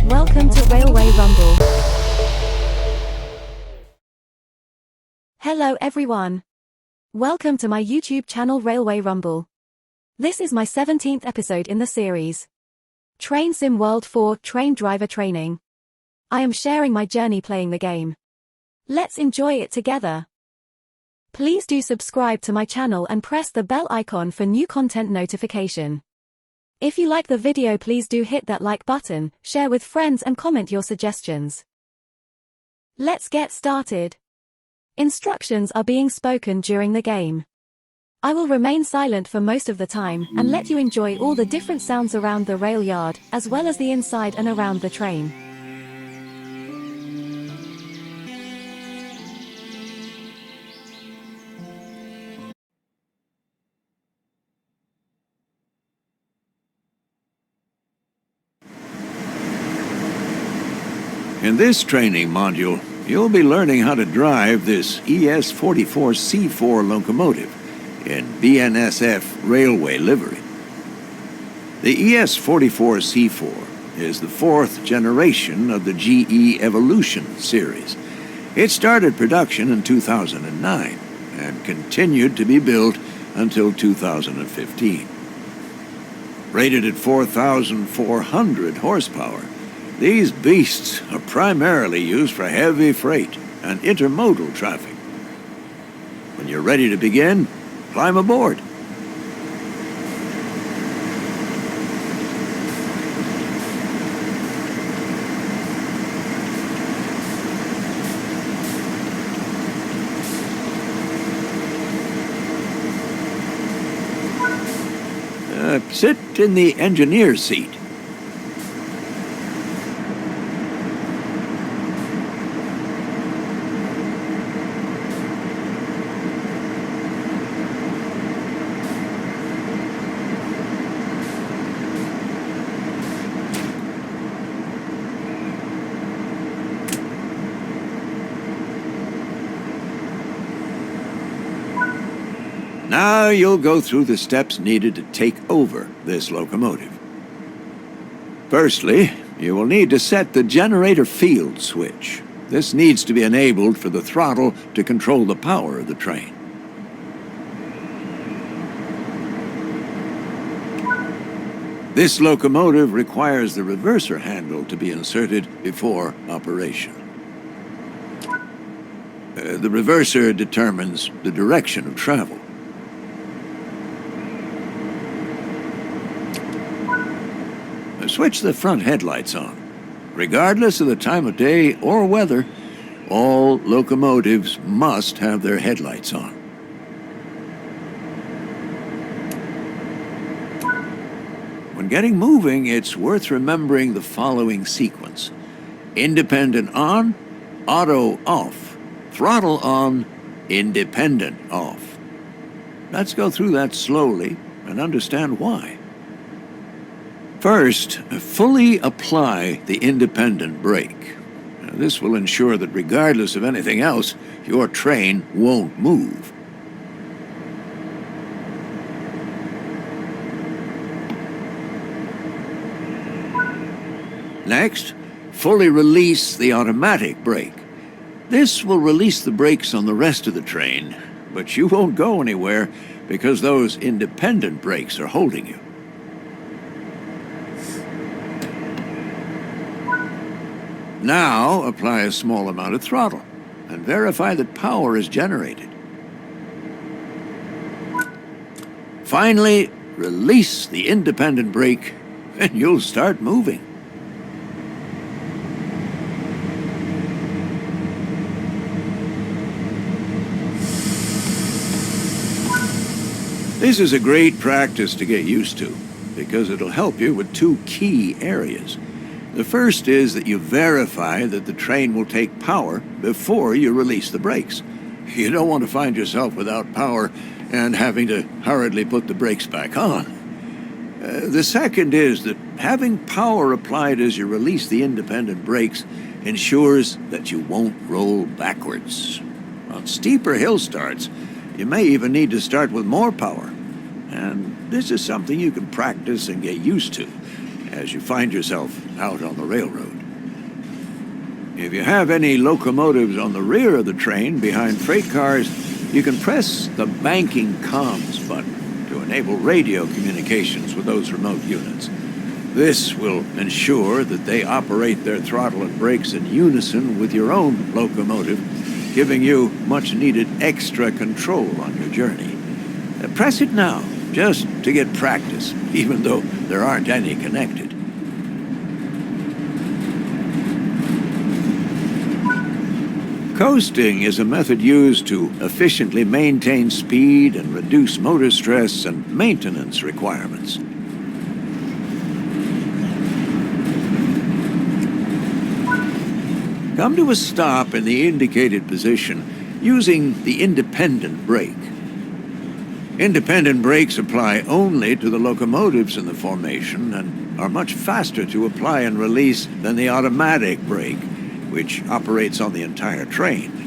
Welcome to Railway Rumble. Hello everyone. Welcome to my YouTube channel Railway Rumble. This is my 17th episode in the series. Train Sim World 4 Train Driver Training. I am sharing my journey playing the game. Let's enjoy it together. Please do subscribe to my channel and press the bell icon for new content notification. If you like the video, please do hit that like button, share with friends and comment your suggestions. Let's get started. Instructions are being spoken during the game. I will remain silent for most of the time and let you enjoy all the different sounds around the rail yard, as well as the inside and around the train. In this training module, you'll be learning how to drive this ES44C4 locomotive in BNSF railway livery. The ES44C4 is the fourth generation of the GE Evolution series. It started production in 2009 and continued to be built until 2015. Rated at 4,400 horsepower, these beasts are primarily used for heavy freight and intermodal traffic. When you're ready to begin, climb aboard. Sit in the engineer's seat. Now you'll go through the steps needed to take over this locomotive. Firstly, you will need to set the generator field switch. This needs to be enabled for the throttle to control the power of the train. This locomotive requires the reverser handle to be inserted before operation. The reverser determines the direction of travel. Switch the front headlights on. Regardless of the time of day or weather, all locomotives must have their headlights on. When getting moving, it's worth remembering the following sequence: independent on, auto off, throttle on, independent off. Let's go through that slowly and understand why. First, fully apply the independent brake. Now, this will ensure that regardless of anything else, your train won't move. Next, fully release the automatic brake. This will release the brakes on the rest of the train, but you won't go anywhere because those independent brakes are holding you. Now, apply a small amount of throttle and verify that power is generated. Finally, release the independent brake and you'll start moving. This is a great practice to get used to because it'll help you with two key areas. The first is that you verify that the train will take power before you release the brakes. You don't want to find yourself without power and having to hurriedly put the brakes back on. The second is that having power applied as you release the independent brakes ensures that you won't roll backwards. On steeper hill starts, you may even need to start with more power. And this is something you can practice and get used to as you find yourself out on the railroad. If you have any locomotives on the rear of the train behind freight cars, you can press the banking comms button to enable radio communications with those remote units. This will ensure that they operate their throttle and brakes in unison with your own locomotive, giving you much-needed extra control on your journey. Press it now, just to get practice, even though there aren't any connected. Coasting is a method used to efficiently maintain speed and reduce motor stress and maintenance requirements. Come to a stop in the indicated position using the independent brake. Independent brakes apply only to the locomotives in the formation and are much faster to apply and release than the automatic brake, which operates on the entire train.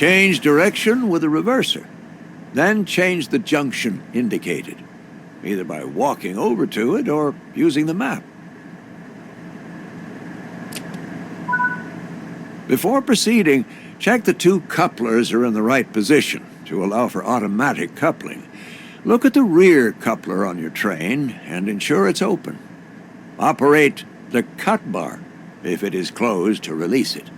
Change direction with a reverser. Then change the junction indicated, either by walking over to it or using the map. Before proceeding, check the two couplers are in the right position to allow for automatic coupling. Look at the rear coupler on your train and ensure it's open. Operate the cut bar if it is closed to release it.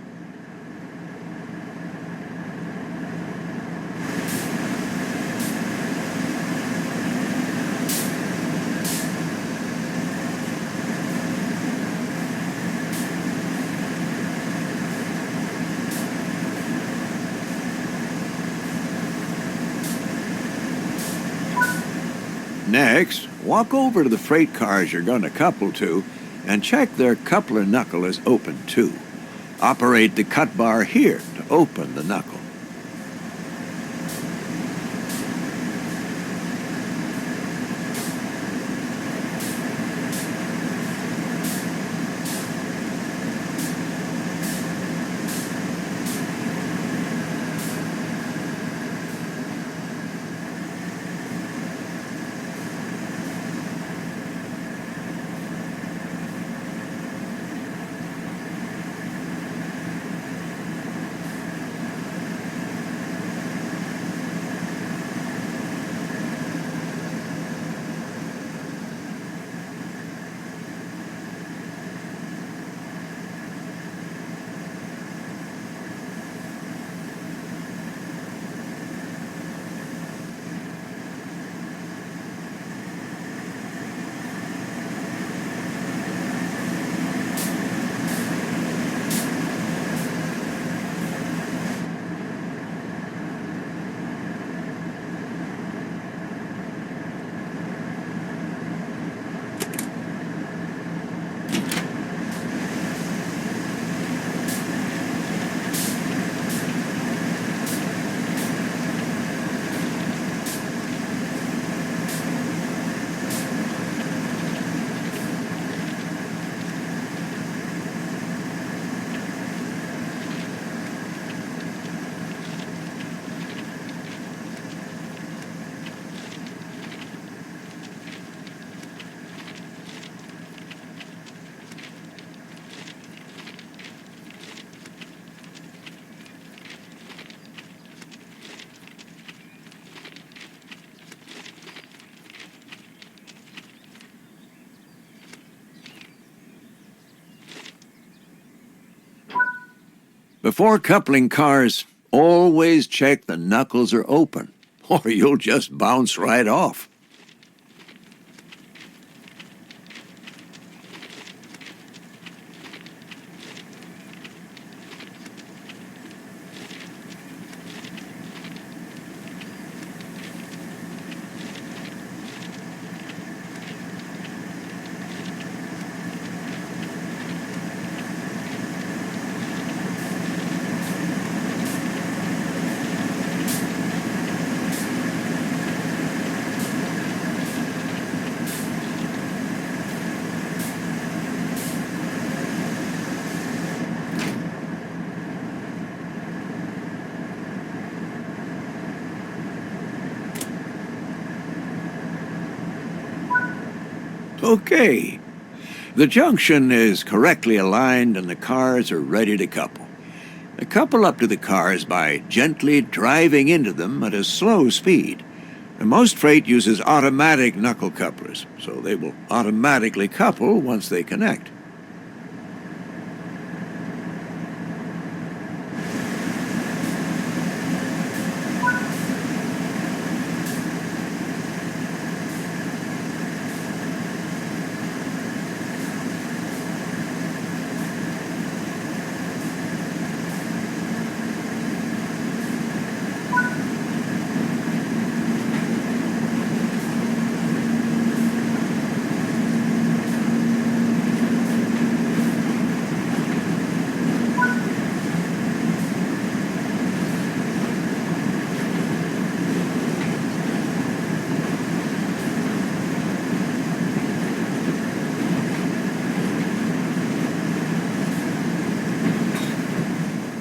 Next, walk over to the freight cars you're going to couple to and check their coupler knuckle is open too. Operate the cut bar here to open the knuckle. Before coupling cars, always check the knuckles are open, or you'll just bounce right off. Okay. The junction is correctly aligned and the cars are ready to couple. Couple up to the cars by gently driving into them at a slow speed. Most freight uses automatic knuckle couplers, so they will automatically couple once they connect.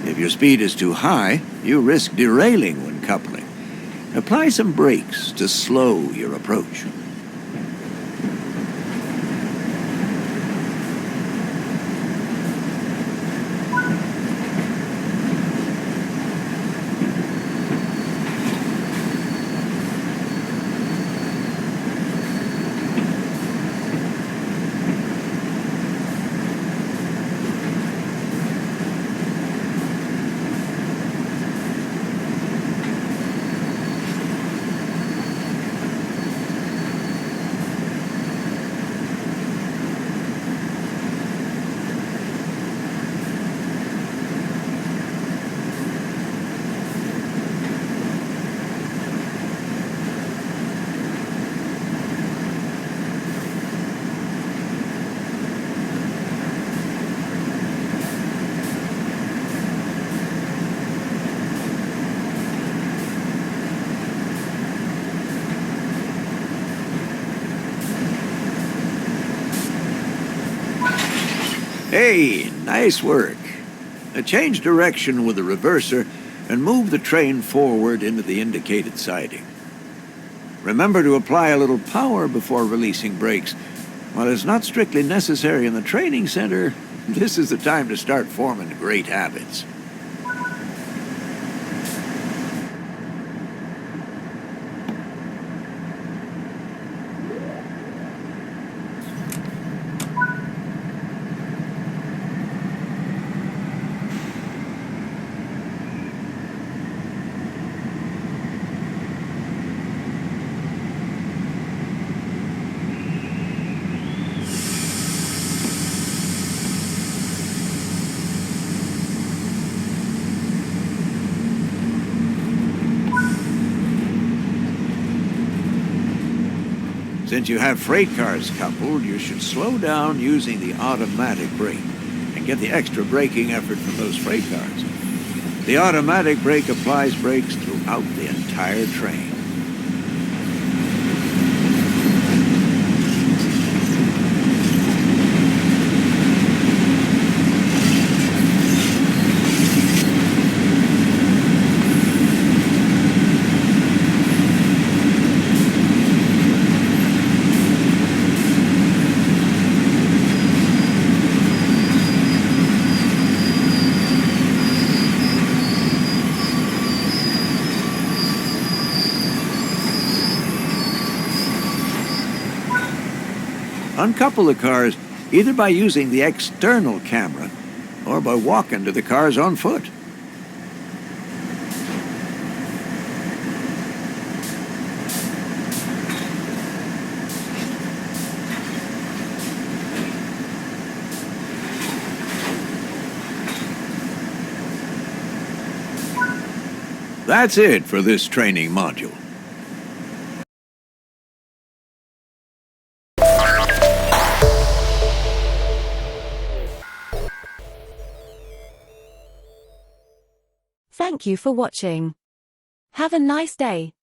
If your speed is too high, you risk derailing when coupling. Apply some brakes to slow your approach. Hey, nice work. Change direction with the reverser and move the train forward into the indicated siding. Remember to apply a little power before releasing brakes. While it's not strictly necessary in the training center, this is the time to start forming great habits. Since you have freight cars coupled, you should slow down using the automatic brake and get the extra braking effort from those freight cars. The automatic brake applies brakes throughout the entire train. Uncouple the cars either by using the external camera or by walking to the cars on foot. That's it for this training module. Thank you for watching. Have a nice day.